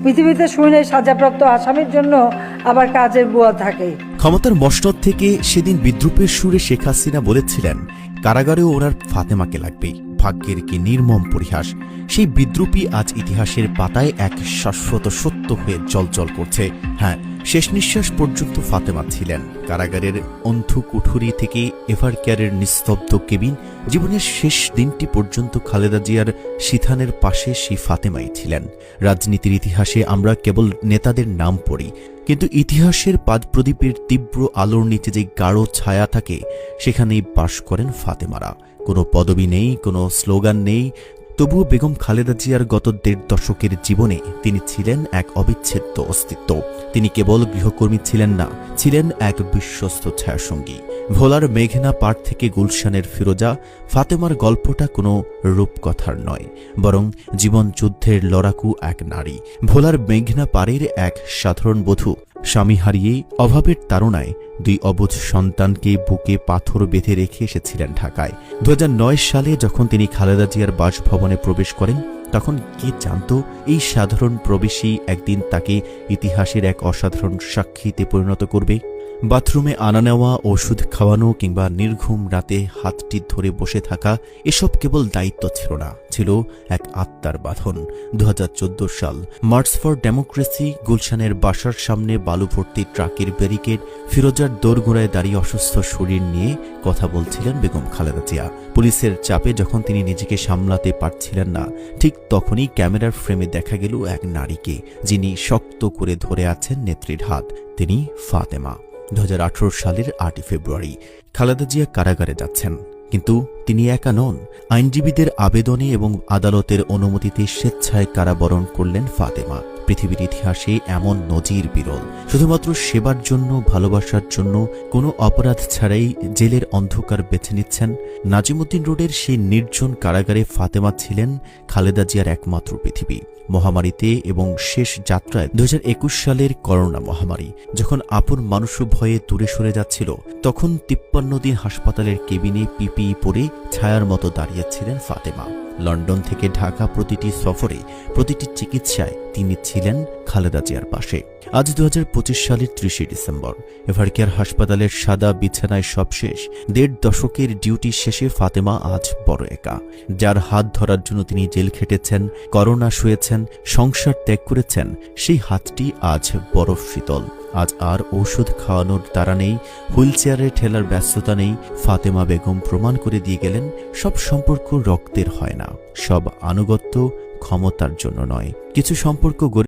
পৃথিবীতে শুনে সাজাপ্রাপ্ত আসামির জন্য আবার কাজের বুয়া থাকে। ক্ষমতার মসনদ থেকে সেদিন বিদ্রুপের সুরে শেখ হাসিনা বলেছিলেন, কারাগারেও ওনার ফাতেমাকে লাগবে। ভাগ্যের কি নির্মম পরিহাস! সেই বিদ্রুপই আজ ইতিহাসের পাতায় এক শাশ্বত সত্য হয়ে জ্বলজ্বল করছে। হ্যাঁ, শেষ নিঃশ্বাস পর্যন্ত ফাতেমা ছিলেন কারাগারের অন্ধু কুঠুরি থেকে এভারকেয়ারের নিস্তব্ধ কেবিন। জীবনের শেষ দিনটি পর্যন্ত খালেদা জিয়ার সিথানের পাশে সেই ফাতেমাই ছিলেন। রাজনীতির ইতিহাসে আমরা কেবল নেতাদের নাম পড়ি, কিন্তু ইতিহাসের পাদপ্রদীপের তীব্র আলোর নিচে যে গাঢ় ছায়া থাকে, সেখানেই বাস করেন ফাতেমারা। কোনো পদবি নেই, কোনো স্লোগান নেই, তবুও বেগম খালেদা জিয়ার গত ১.৫ দশকের জীবনে তিনি ছিলেন এক অবিচ্ছেদ্য অস্তিত্ব। তিনি কেবল গৃহকর্মী ছিলেন না, ছিলেন এক বিশ্বস্ত ছায়াসঙ্গী। ভোলার মেঘনা পাড় থেকে গুলশানের ফিরোজা, ফাতেমার গল্পটা কোনো রূপকথার নয়, বরং জীবন যুদ্ধের লড়াকু এক নারী। ভোলার মেঘনা পাড়ের এক সাধারণ বধূ, স্বামী হারিয়ে অভাবের তাড়নায় ২ অবুঝ সন্তানকে বুকে পাথর বেঁধে রেখে এসেছিলেন ঢাকায়। ২০০৯ সালে যখন তিনি খালেদা জিয়ার বাসভবনে প্রবেশ করেন, তখন কে জানত এই সাধারণ প্রবেশই একদিন তাকে ইতিহাসের এক অসাধারণ সাক্ষীতে পরিণত করবে। বাথরুমে আনা নেওয়া, ওষুধ খাওয়ানো কিংবা নির্ঘুম রাতে হাতটি ধরে বসে থাকা, এসব কেবল দায়িত্ব ছিল না, ছিল এক আত্মার বাঁধন। ২০১৪ সাল, মার্চ ফর ডেমোক্রেসি। গুলশানের বাসার সামনে বালু ভর্তি ট্রাকের ব্যারিকেড, ফিরোজার দোরগোড়ায় দাঁড়িয়ে অসুস্থ শরীর নিয়ে কথা বলছিলেন বেগম খালেদা জিয়া। পুলিশের চাপে যখন তিনি নিজেকে সামলাতে পারছিলেন না, ঠিক তখনই ক্যামেরার ফ্রেমে দেখা গেল এক নারীকে, যিনি শক্ত করে ধরে আছেন নেত্রীর হাত। তিনি ফাতেমা। ২০১৮ সালের ৮ ফেব্রুয়ারি খালেদা জিয়া কারাগারে যাচ্ছেন, কিন্তু তিনি একা নন। আইনজীবীদের আবেদনে এবং আদালতের অনুমতিতে স্বেচ্ছায় কারাবরণ করলেন ফাতেমা। পৃথিবীর ইতিহাসে এমন নজির বিরল। শুধুমাত্র সেবার জন্য, ভালোবাসার জন্য, কোনো অপরাধ ছাড়াই জেলের অন্ধকার বেছে নিচ্ছেন। নাজিমুদ্দিন রোডের সেই নির্জন কারাগারে ফাতেমা ছিলেন খালেদা জিয়ার একমাত্র পৃথিবী। মহামারীতে এবং শেষ যাত্রায় ২০২১ সালের করোনা মহামারী যখন আপন মানুষও ভয়ে দূরে সরে যাচ্ছিল, তখন ৫৩ দিন হাসপাতালের কেবিনে পিপিই পরে ছায়ার মতো দাঁড়িয়েছিলেন ফাতেমা। লন্ডন থেকে ঢাকা প্রতিটি সফরে, প্রতিটি চিকিৎসায় তিনি ছিলেন খালেদা জিয়ার পাশে। আজ ২০২৫ সালের ৩০ ডিসেম্বর, এভারকেয়ার হাসপাতালের সাদা বিছানায় সব শেষ। ১.৫ দশকের ডিউটি শেষে ফাতেমা আজ বড় একা। যার হাত ধরার জন্য তিনি জেল খেটেছেন, করোনা শুয়েছেন, সংসার ত্যাগ করেছেন, সেই হাতটি আজ বরফ শীতল। আজ আর ঔষধ খাওয়ানোর তাড়া নেই, হুইলচেয়ারে ঠেলার ব্যস্ততা নেই। ফাতেমা বেগম প্রমাণ করে দিয়ে গেলেন, সব সম্পর্ক রক্তের হয় না, সব আনুগত্য ক্ষমতার জন্য নয়। কিছু সম্পর্ক